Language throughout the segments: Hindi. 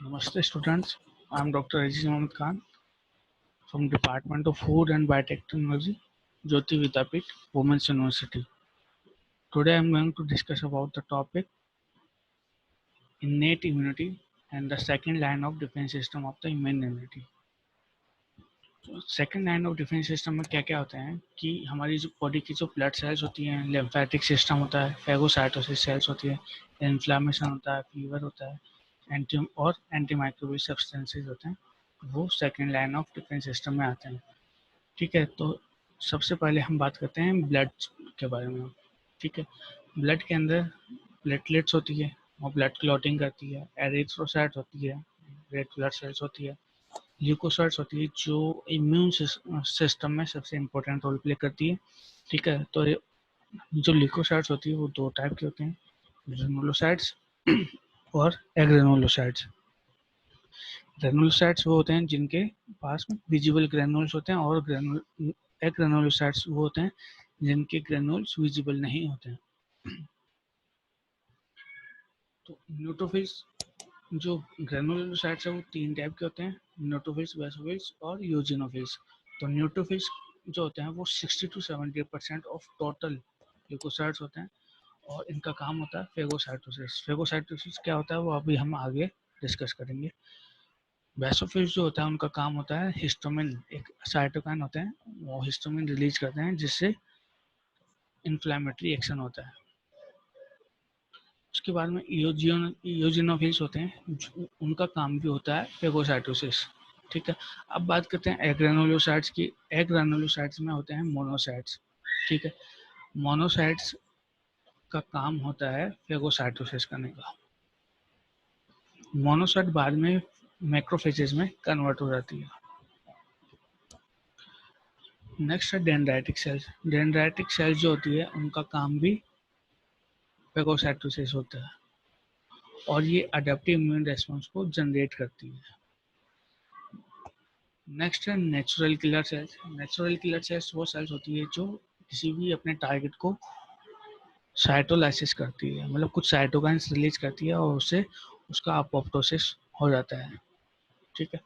Namaste students, I am Dr. Aziz Mohammed Khan from Department of Food and Biotechnology, Jyoti Vidyapeeth, Women's University. Today I am going to discuss about the topic innate immunity and the second line of defense system of the immune immunity. Second line of defence system में क्या क्या होते हैं कि हमारी जो बॉडी की जो ब्लड सेल्स होती हैं, लिम्फेटिक सिस्टम होता है, फेगोसाइटोसिस सेल्स होती है, इन्फ्लामेशन होता है, फीवर होता है, एंटी माइक्रोबियल सब्सटेंसेज होते हैं, वो second line of defence system में आते हैं। ठीक है, तो सबसे पहले हम बात करते हैं ब्लड के बारे में। ठीक है, ब्लड के अंदर प्लेटलेट्स होती है और ब्लड क्लॉटिंग करती है, एरिथ्रोसाइट होती है, रेड ब्लड सेल्स होती है, ल्यूकोसाइट्स होती है जो इम्यून सिस्टम में सबसे इम्पोर्टेंट रोल प्ले करती है। ठीक है, तो जो ल्यूकोसाइट्स होती है वो दो टाइप के होते हैं, ग्रेनुलोसाइट्स और एग्रेनुलोसाइट्स। ग्रेनुलोसाइट्स वो होते हैं जिनके पास में विजिबल ग्रेनुल्स होते हैं और एग्रेनुलोसाइट्स वो होते हैं जिनके ग्रेनुल्स विजिबल नहीं होते हैं। तो न्यूट्रोफिल्स जो ग्रेनुलोसाइट्स है वो तीन टाइप के होते हैं, न्यूट्रोफिल्स, बेसोफिल्स और यूजिनोफिल्स। तो न्यूट्रोफिल्स जो होते हैं वो 60 to 70% ऑफ टोटल ल्यूकोसाइट्स होते हैं और इनका काम होता है फेगोसाइटोसिस। फेगोसाइटोसिस क्या होता है वो अभी हम आगे डिस्कस करेंगे। बेसोफिल्स जो होता है उनका काम होता है हिस्टामिन, एक साइटोकाइन होते हैं, वो हिस्टामिन रिलीज करते हैं जिससे इन्फ्लेमेटरी एक्शन होता है। उसके बाद में यूजिनोफिल्स होते हैं, उनका काम भी होता है फेगोसाइटोसिस। ठीक है, अब बात करते हैं एग्रेनुलोसाइट्स की। एग्रेनुलोसाइट्स में होते हैं मोनोसाइट्स। ठीक है, मोनोसाइट्स का काम होता है फेगोसाइटोसिस करने का। मोनोसाइट बाद में मैक्रोफेजेस में कन्वर्ट हो जाती है। नेक्स्ट है डेंड्राइटिक सेल्स। डेंड्राइटिक सेल्स जो होती है उनका काम भी फेगोसाइटोसिस होता है और ये अडेप्टिव इम्यून रेस्पॉन्स को जनरेट करती है। नेक्स्ट है natural killer cells. Natural killer cells वो सेल्स होती है जो किसी भी अपने टारगेट को साइटोलाइसिस करती है, मतलब कुछ साइटोकाइन्स रिलीज करती है और उससे उसका अपोप्टोसिस हो जाता है। ठीक है,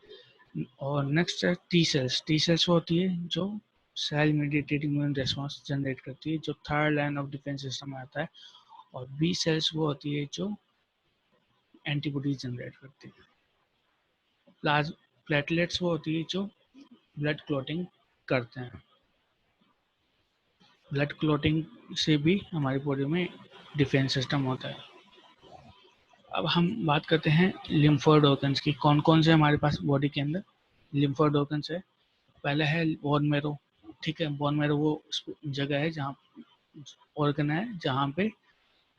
और नेक्स्ट है टी सेल्स। टी सेल्स वो होती है जो cell mediated immune response generate करती है, जो third line of defence system में आता है। और बी सेल्स वो होती है जो एंटीबॉडी जनरेट करती है। प्लेटलेट्स वो होती है जो ब्लड क्लॉटिंग करते हैं। ब्लड क्लॉटिंग से भी हमारी बॉडी में डिफेंस सिस्टम होता है। अब हम बात करते हैं लिम्फोइड ऑर्गन्स की। कौन कौन से हमारे पास बॉडी के अंदर लिम्फोइड ऑर्गन्स है। पहला है बोन मैरो। ठीक है, बोन मैरो वो जगह है जहाँ ऑर्गन है जहाँ पे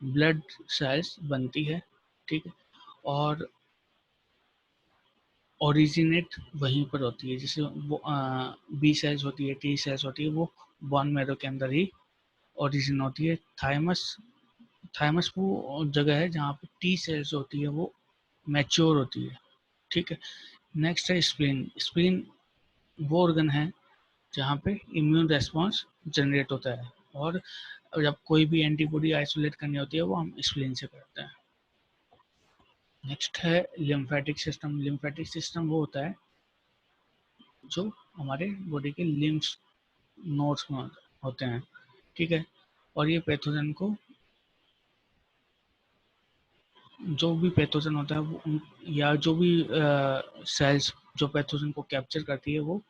ब्लड सेल्स बनती है। ठीक है, और ओरिजिनेट वहीं पर होती है, जैसे वो बी सेल्स होती है, टी सेल्स होती है, वो बोन मैरो के अंदर ही ओरिजिन होती है। थाइमस वो जगह है जहाँ पे टी सेल्स होती है वो मैच्योर होती है। ठीक है, नेक्स्ट है स्प्लीन। स्प्लीन वो ऑर्गन है जहाँ पे इम्यून रेस्पॉन्स जनरेट होता है और जब कोई भी एंटीबॉडी आइसोलेट करनी होती है वो हम स्प्लीन से करते हैं। नेक्स्ट है लिम्फेटिक सिस्टम। लिम्फेटिक सिस्टम वो होता है जो हमारे बॉडी के लिम्फ नोड्स में होते हैं। ठीक है, और ये पैथोजन को, जो भी पैथोजन होता है वो या जो भी सेल्स जो पैथोजन को कैप्चर करती है वो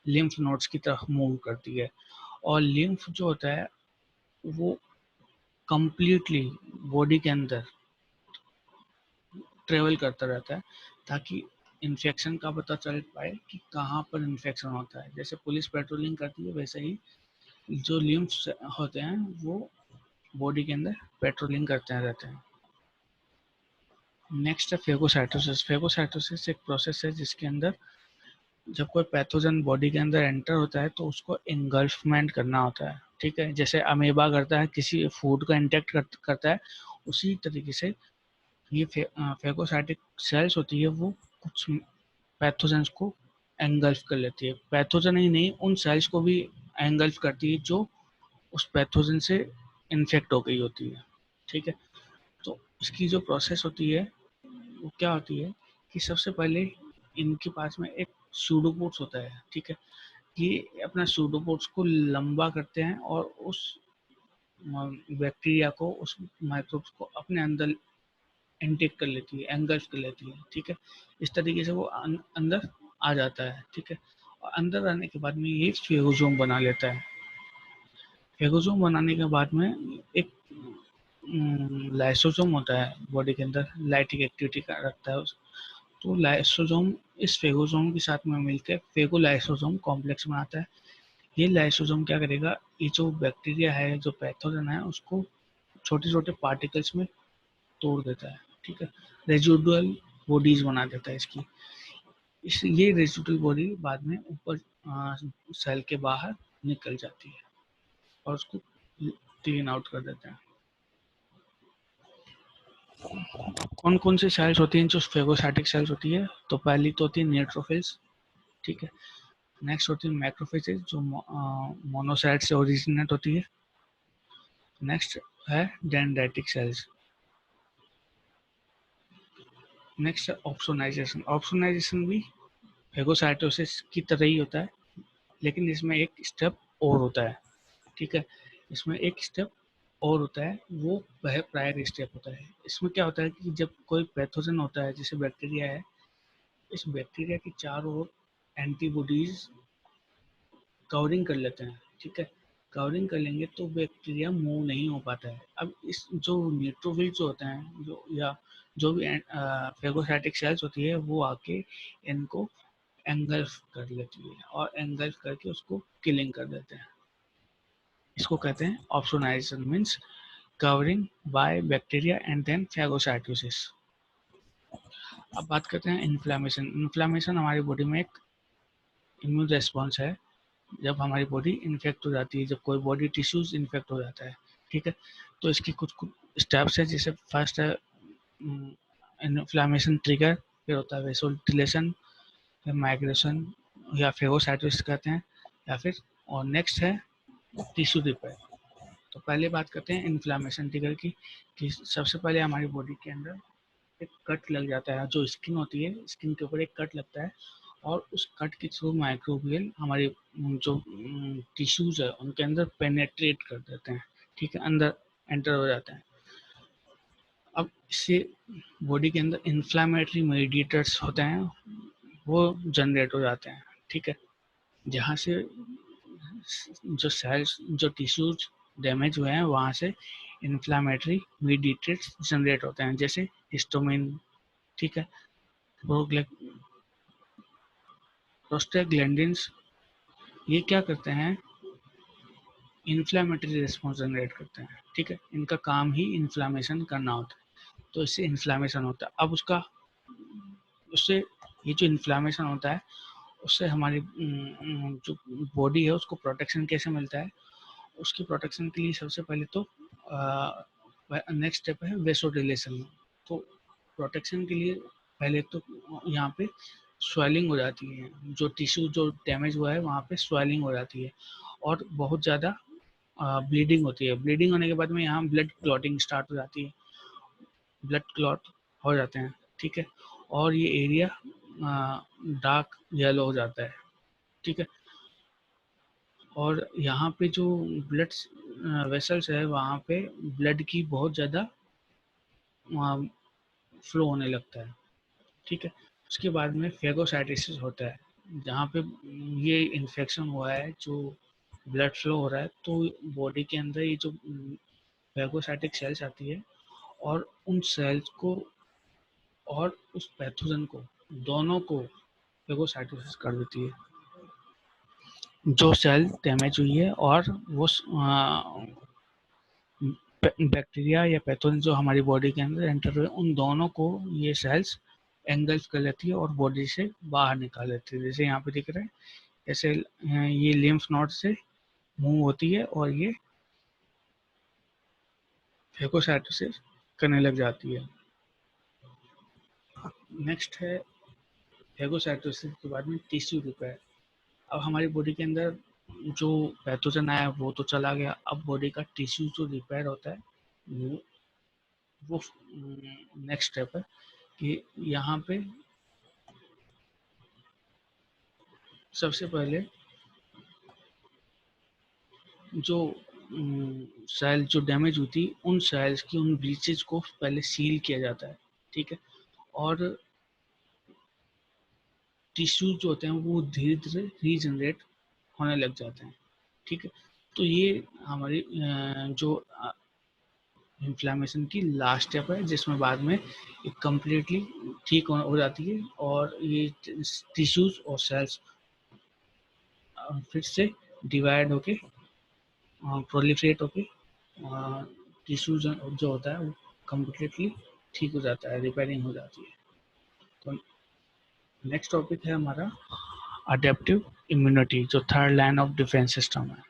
लिम्फ नोड्स की तरफ मूव करती है। और लिम्फ जो होता है वो कंप्लीटली बॉडी के अंदर ट्रेवल करता रहता है ताकि इन्फेक्शन का पता चल पाए कि कहाँ पर इन्फेक्शन होता है। जैसे पुलिस पेट्रोलिंग करती है वैसे ही जो लिम्फ होते हैं वो बॉडी के अंदर पेट्रोलिंग करते रहते हैं। नेक्स्ट है फेगोसाइटोसिस। फेगोसाइटोसिस एक प्रोसेस है जिसके अंदर जब कोई पैथोजन बॉडी के अंदर एंटर होता है तो उसको एंगल्फमेंट करना होता है। ठीक है, जैसे अमीबा करता है किसी फूड को इंटेक्ट करता है, उसी तरीके से ये फेगोसाइटिक सेल्स होती है वो कुछ पैथोजेंस को एंगल्फ कर लेती है। पैथोजन ही नहीं, उन सेल्स को भी एंगल्फ करती है जो उस पैथोजन से इन्फेक्ट हो गई होती है। ठीक है, तो इसकी जो प्रोसेस होती है वो क्या होती है कि सबसे पहले इनके पास में एक सूडोपोड्स होता है, ठीक है। ये अपना सूडोपोड्स को लंबा करते हैं और उस बैक्टीरिया को, उस माइक्रोब्स को अपने अंदर इनटेक कर लेती है, एंगल्फ कर लेती है, ठीक है। इस तरीके से वो अंदर आ जाता है, ठीक है। और अंदर आने के बाद में ये फेगोसोम बना लेता है। फेगोसोम बनाने के बाद में एक लाइसोसोम होता है बॉडी के अंदर, लाइटिक एक्टिविटी का रखता है। तो लाइसोसोम इस फेगोसोम के साथ में मिलकर फेगोलाइसोसोम कॉम्प्लेक्स बनाता है। ये लाइसोसोम क्या करेगा, ये जो बैक्टीरिया है, जो पैथोजन है, उसको छोटे छोटे पार्टिकल्स में तोड़ देता है, ठीक है। रेजिडुअल बॉडीज बना देता है इसकी। ये रेजिडुअल बॉडी बाद में ऊपर सेल के बाहर निकल जाती है और उसको क्लीन आउट कर देते हैं। कौन कौन से सेल्स होती हैं जो फेगोसाइटिक सेल्स होती है? तो पहली तो होती है न्यूट्रोफिल्स, ठीक है। नेक्स्ट होती है मैक्रोफेजेस जो मोनोसाइट से ओरिजिनेट होती है। नेक्स्ट है डेंड्राइटिक सेल्स। नेक्स्ट है ऑप्सोनाइजेशन। ऑप्सोनाइजेशन भी फेगोसाइटोसिस की तरह ही होता है, लेकिन इसमें एक स्टेप और होता है, ठीक है। इसमें एक स्टेप और होता है, वो वह प्रायर स्टेप होता है। इसमें क्या होता है कि जब कोई पैथोजन होता है, जैसे बैक्टीरिया है, इस बैक्टीरिया के चारों ओर एंटीबॉडीज कवरिंग कर लेते हैं, ठीक है। कवरिंग कर लेंगे तो बैक्टीरिया मूव नहीं हो पाता है। अब इस जो न्यूट्रोफिल जो होते हैं, जो या जो भी फेगोसाइटिक सेल्स होती है, वो आके इनको एंगल्फ कर लेती है और एंगल्फ करके उसको किलिंग कर देते हैं। इसको कहते हैं opsonisation, means covering by bacteria and then phagocytosis. अब बात करते हैं इन्फ्लामेशन। इन्फ्लामेशन हमारी बॉडी में एक इम्यून रेस्पॉन्स है, जब हमारी बॉडी इन्फेक्ट हो जाती है, जब कोई बॉडी टिश्यूज इन्फेक्ट हो जाता है, ठीक है। तो इसकी कुछ कुछ स्टेप्स है, जैसे फर्स्ट है इन्फ्लामेशन ट्रिगर, फिर होता है वेसोडिलेशन, फिर माइग्रेशन या फेगोसाइटोसिस कहते हैं, या फिर और नेक्स्ट है टिश्यू रिपेयर। तो पहले बात करते हैं इन्फ्लामेशन ट्रिगर की, कि सबसे पहले हमारी बॉडी के अंदर एक कट लग जाता है, जो स्किन होती है, स्किन के ऊपर एक कट लगता है और उस कट के थ्रू माइक्रोबियल हमारे जो टिश्यूज है उनके अंदर पेनेट्रेट कर देते हैं, ठीक है, अंदर एंटर हो जाते हैं। अब इससे बॉडी के अंदर इन्फ्लामेटरी मेडिएटर्स होते हैं, वो जनरेट हो जाते हैं, ठीक है। जहाँ से जो सेल्स, जो टिश्यूज डैमेज हुए हैं, वहाँ से इन्फ्लामेटरी मेडिएटर्स जनरेट होते हैं, जैसे हिस्टामिन, ठीक है, प्रोस्टाग्लैंडिन्स। ये क्या करते हैं, इन्फ्लामेटरी रिस्पॉन्स जनरेट करते हैं, ठीक है। इनका काम ही इन्फ्लामेशन करना होता है, तो इससे इन्फ्लामेशन होता है। अब उसका उससे ये जो इन्फ्लामेशन होता है, उससे हमारी जो बॉडी है उसको प्रोटेक्शन कैसे मिलता है? उसकी प्रोटेक्शन के लिए सबसे पहले तो नेक्स्ट स्टेप है वेसोडिलेशन। तो प्रोटेक्शन के लिए पहले तो यहाँ पे स्वेलिंग हो जाती है, जो टिश्यू जो डैमेज हुआ है वहाँ पे स्वेलिंग हो जाती है और बहुत ज़्यादा ब्लीडिंग होती है। ब्लीडिंग होने के बाद में यहाँ ब्लड क्लॉटिंग स्टार्ट हो जाती है, ब्लड क्लॉट हो जाते हैं, ठीक है। और ये एरिया डार्क येलो हो जाता है, ठीक है। और यहाँ पे जो ब्लड वेसल्स है, वहाँ पे ब्लड की बहुत ज़्यादा फ्लो होने लगता है, ठीक है। उसके बाद में फेगोसाइटोसिस होता है, जहाँ पे ये इन्फेक्शन हुआ है, जो ब्लड फ्लो हो रहा है, तो बॉडी के अंदर ये जो फेगोसाइटिक सेल्स आती है और उन सेल्स को और उस पैथोजन को, दोनों को फेगोसाइटोसिस कर देती है। जो सेल डैमेज हुई है और वो बैक्टीरिया या पैथोजन जो हमारी बॉडी के अंदर एंटर हुए, उन दोनों को ये सेल्स एंगल्फ कर लेती है और बॉडी से बाहर निकाल लेती है। जैसे यहाँ पे दिख रहा है, जैसे ये लिम्फ नोड से मूव होती है और ये फेगोसाइटोसिस करने लग जाती है। नेक्स्ट है फेगोसाइटोसिस के बाद में टिश्यू रिपेयर। अब हमारी बॉडी के अंदर जो पैथोजन आया वो तो चला गया, अब बॉडी का टिश्यू जो रिपेयर होता है, वो नेक्स्ट स्टेप है कि यहाँ पे सबसे पहले जो सेल जो डैमेज होती है, उन सेल्स की उन ब्रीचेज को पहले सील किया जाता है, ठीक है। और टिश्यूज जो होते हैं वो धीरे धीरे रीजनरेट होने लग जाते हैं, ठीक है। तो ये हमारी जो इन्फ्लामेशन की लास्ट स्टेप है, जिसमें बाद में कम्प्लीटली ठीक हो जाती है और ये टिश्यूज और सेल्स फिर से डिवाइड होके प्रोलिफरेट होके टिश्यू जो होता है वो कम्प्लीटली ठीक हो जाता है, रिपेयरिंग हो जाती है। तो नेक्स्ट टॉपिक है हमारा अडेप्टिव इम्यूनिटी, जो third line of defence system है।